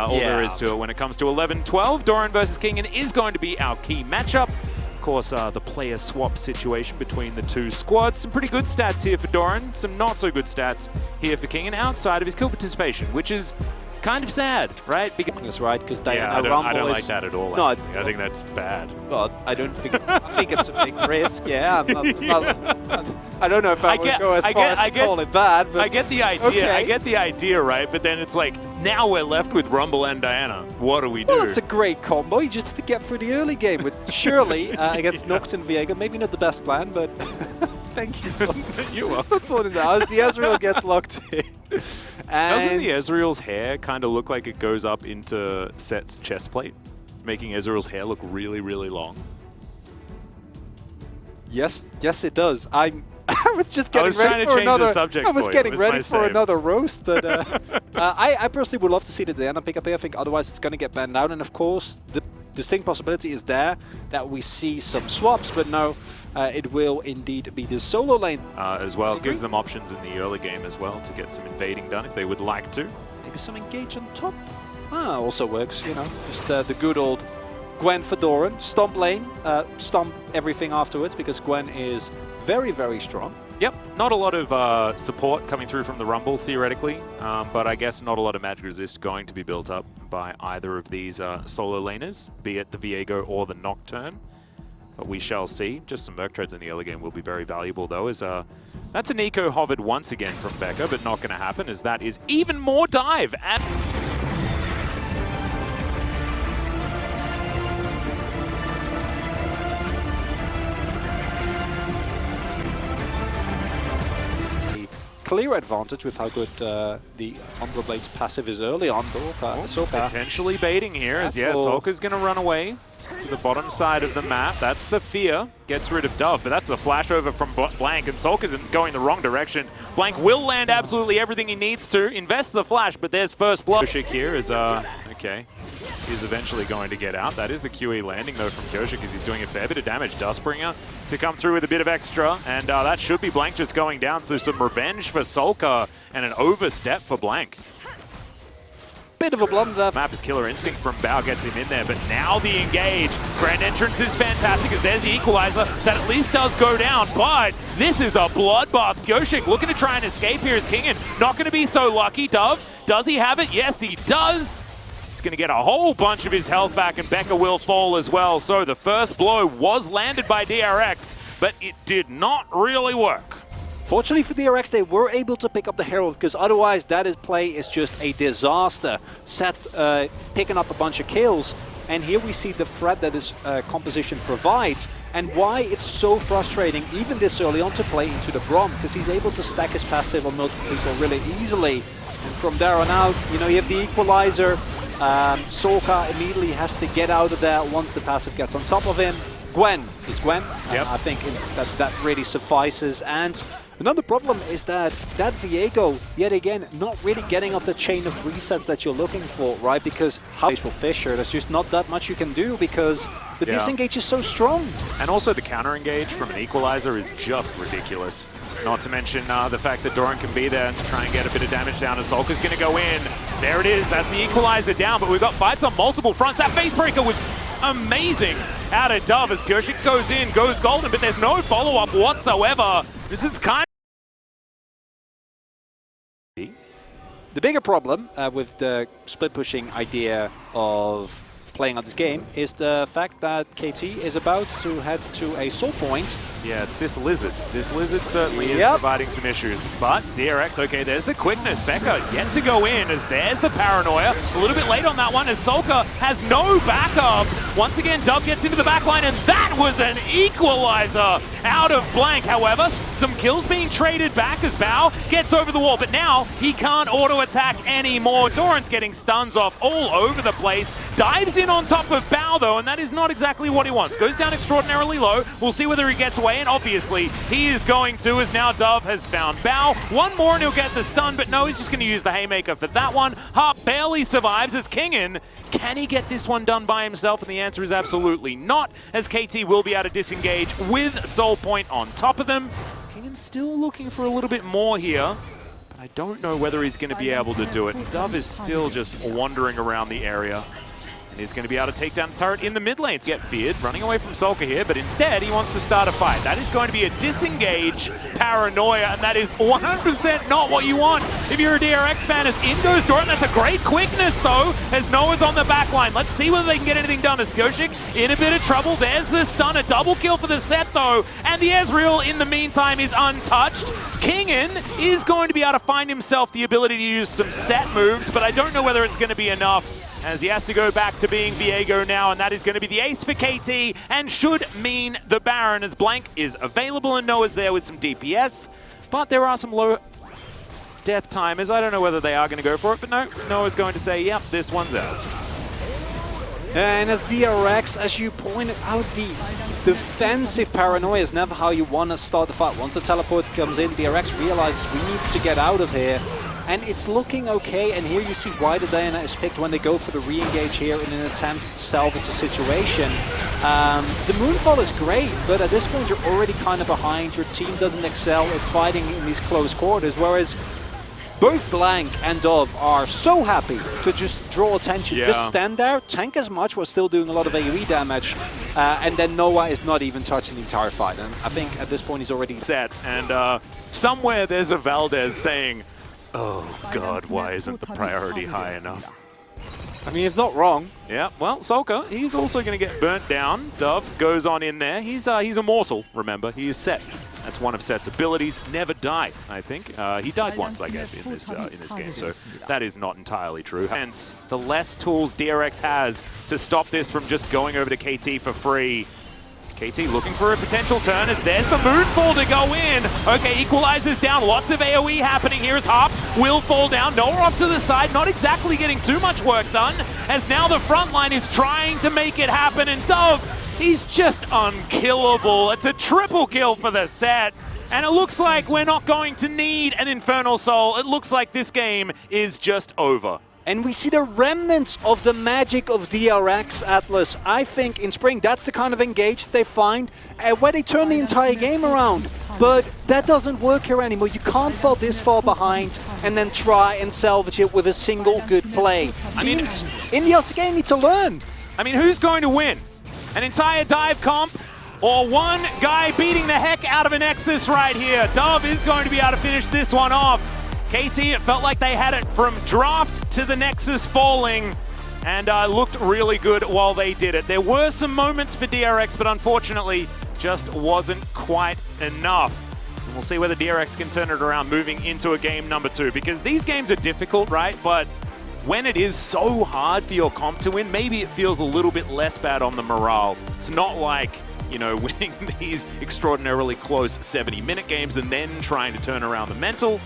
all there is to it when it comes to 11-12. Doran versus Kingen is going to be our key matchup. Of course, the player swap situation between the two squads. Some pretty good stats here for Doran, some not so good stats here for Kingen outside of his kill participation, which is kind of sad, right? That's right, because I don't like that at all. No, I think that's bad. Well, I don't think. I think it's a big risk. Yeah, I don't know if I would go as far as to call it bad. But I get the idea. Okay. I get the idea, right? But then it's like now we're left with Rumble and Diana. What do we do? Well, it's a great combo. You just have to get through the early game. But surely against Nox and Viego, maybe not the best plan, but thank you for putting that out. The Ezreal gets locked in. Doesn't the Ezreal's hair kind of look like it goes up into Set's chest plate, making Ezreal's hair look really, really long? Yes, it does. I was just getting ready for another. I was getting ready for another roast, but I personally would love to see the Diana pick up here. I think otherwise it's going to get banned out, and of course the distinct possibility is there that we see some swaps, but no. It will indeed be the solo lane. As well, gives them options in the early game as well to get some invading done if they would like to. Maybe some engage on top. Also works, you know. Just the good old Gwen for Doran. Stomp lane, stomp everything afterwards because Gwen is very, very strong. Yep, not a lot of support coming through from the Rumble theoretically, but I guess not a lot of magic resist going to be built up by either of these solo laners, be it the Viego or the Nocturne. But we shall see. Just some Merc Treads in the early game will be very valuable, though, as that's an eco hovered once again from Becca, but not going to happen, as that is even more dive. Clear advantage with how good the Umbra Blade's passive is early on, though. Potentially baiting here, as Soka's going to run away to the bottom side of the map. That's the fear. Gets rid of Dove, but that's the flash over from Blank, and Solka's going the wrong direction. Blank will land absolutely everything he needs to, invest the flash, but there's first blood. Goshik here is, okay, he's eventually going to get out. That is the QE landing, though, from Goshik, because he's doing a fair bit of damage. Dustbringer to come through with a bit of extra, and that should be Blank just going down, so some revenge for Solka, and an overstep for Blank. Bit of a blunder. Map is Killer Instinct from Bao, gets him in there, but now the engage. Grand Entrance is fantastic, as there's the equalizer that at least does go down, but this is a bloodbath. Goshik looking to try and escape here as Kingen. Not going to be so lucky. Dove, does he have it? Yes, he does. He's going to get a whole bunch of his health back, and Becca will fall as well. So the first blow was landed by DRX, but it did not really work. Fortunately for DRX, they were able to pick up the Herald, because otherwise play is just a disaster. Set picking up a bunch of kills, and here we see the threat that this composition provides, and why it's so frustrating, even this early on, to play into the Braum, because he's able to stack his passive on multiple people really easily. And from there on out, you know, you have the equalizer. Soka immediately has to get out of there once the passive gets on top of him. Gwen is Gwen. Yep. I think that really suffices. And another problem is that Viego, yet again, not really getting up the chain of resets that you're looking for, right? Because how for Fisher, there's just not that much you can do because the disengage is so strong. And also the counter engage from an equalizer is just ridiculous. Not to mention the fact that Doran can be there and try and get a bit of damage down as Solka's going to go in. There it is, that's the equalizer down, but we've got fights on multiple fronts. That face breaker was amazing out of Dove as Goshik goes in, goes golden, but there's no follow-up whatsoever. This is kind of... The bigger problem with the split pushing idea of playing on this game is the fact that KT is about to head to a soul point. Yeah, it's this Lizard. This Lizard certainly is providing some issues. But DRX, okay, there's the quickness. Becca yet to go in as there's the paranoia. A little bit late on that one as Solka has no backup. Once again, Dove gets into the backline, and that was an equalizer out of Blank. However, some kills being traded back as Bao gets over the wall, but now he can't auto-attack anymore. Doran's getting stuns off all over the place. Dives in on top of Bao, though, and that is not exactly what he wants. Goes down extraordinarily low. We'll see whether he gets away, and obviously he is going to, as now Dove has found Bao. One more and he'll get the stun, but no, he's just going to use the Haymaker for that one. Hart barely survives as Kingen. Can he get this one done by himself? And the answer is absolutely not, as KT will be able to disengage with Soul Point on top of them. Kingen's still looking for a little bit more here. I I don't know whether he's going to be able to do it. Dove is still just wandering around the area. And he's going to be able to take down the turret in the mid lane to get feared, running away from Solka here, but instead he wants to start a fight. That is going to be a disengage paranoia, and that is 100% not what you want if you're a DRX fan. As in goes Doran, that's a great quickness though, as Noah's on the back line. Let's see whether they can get anything done as Pioshik in a bit of trouble. There's the stun, a double kill for the set though, and the Ezreal in the meantime is untouched. Kingen is going to be able to find himself the ability to use some set moves, but I don't know whether it's going to be enough, as he has to go back to being Viego now, and that is going to be the ace for KT, and should mean the Baron, as Blank is available and Noah's there with some DPS, but there are some low death timers. I don't know whether they are going to go for it, but no, Noah's going to say, yep, this one's ours. And as DRX, as you pointed out, the defensive paranoia is never how you want to start the fight. Once the teleport comes in, DRX realizes we need to get out of here. And it's looking okay, and here you see why the Diana is picked when they go for the re-engage here in an attempt to salvage the situation. The Moonfall is great, but at this point you're already kind of behind. Your team doesn't excel at fighting in these close quarters, whereas both Blank and Dove are so happy to just draw attention. Yeah. Just stand there, tank as much, while still doing a lot of AoE damage, and then Noah is not even touching the entire fight. And I think at this point he's already set. And somewhere there's a Valdez saying, oh god, why isn't the priority high enough? I mean, it's not wrong. Yeah, well, Solka, he's also going to get burnt down. Dove goes on in there. He's immortal, remember. He is Set. That's one of Set's abilities. Never die, I think. He died once, I guess, in this game, so that is not entirely true. Hence, the less tools DRX has to stop this from just going over to KT for free. KT looking for a potential turn, as there's the Moonfall to go in. Okay, equalizes down. Lots of AoE happening here as Harp will fall down. Noah off to the side, not exactly getting too much work done, as now the front line is trying to make it happen, and Dove, he's just unkillable. It's a triple kill for the set, and it looks like we're not going to need an Infernal Soul. It looks like this game is just over. And we see the remnants of the magic of DRX Atlas. I think in spring, that's the kind of engage they find where they turn the entire game around. But that doesn't work here anymore. You can't fall this far behind and then try and salvage it with a single good play. Teams in the LCK need to learn. I mean, who's going to win? An entire dive comp, or one guy beating the heck out of a Nexus right here? Dove is going to be able to finish this one off. KT, it felt like they had it from draft to the Nexus falling, and looked really good while they did it. There were some moments for DRX, but unfortunately just wasn't quite enough. And we'll see whether DRX can turn it around moving into a game number 2, because these games are difficult, right? But when it is so hard for your comp to win, maybe it feels a little bit less bad on the morale. It's not like, you know, winning these extraordinarily close 70-minute games and then trying to turn around the mental.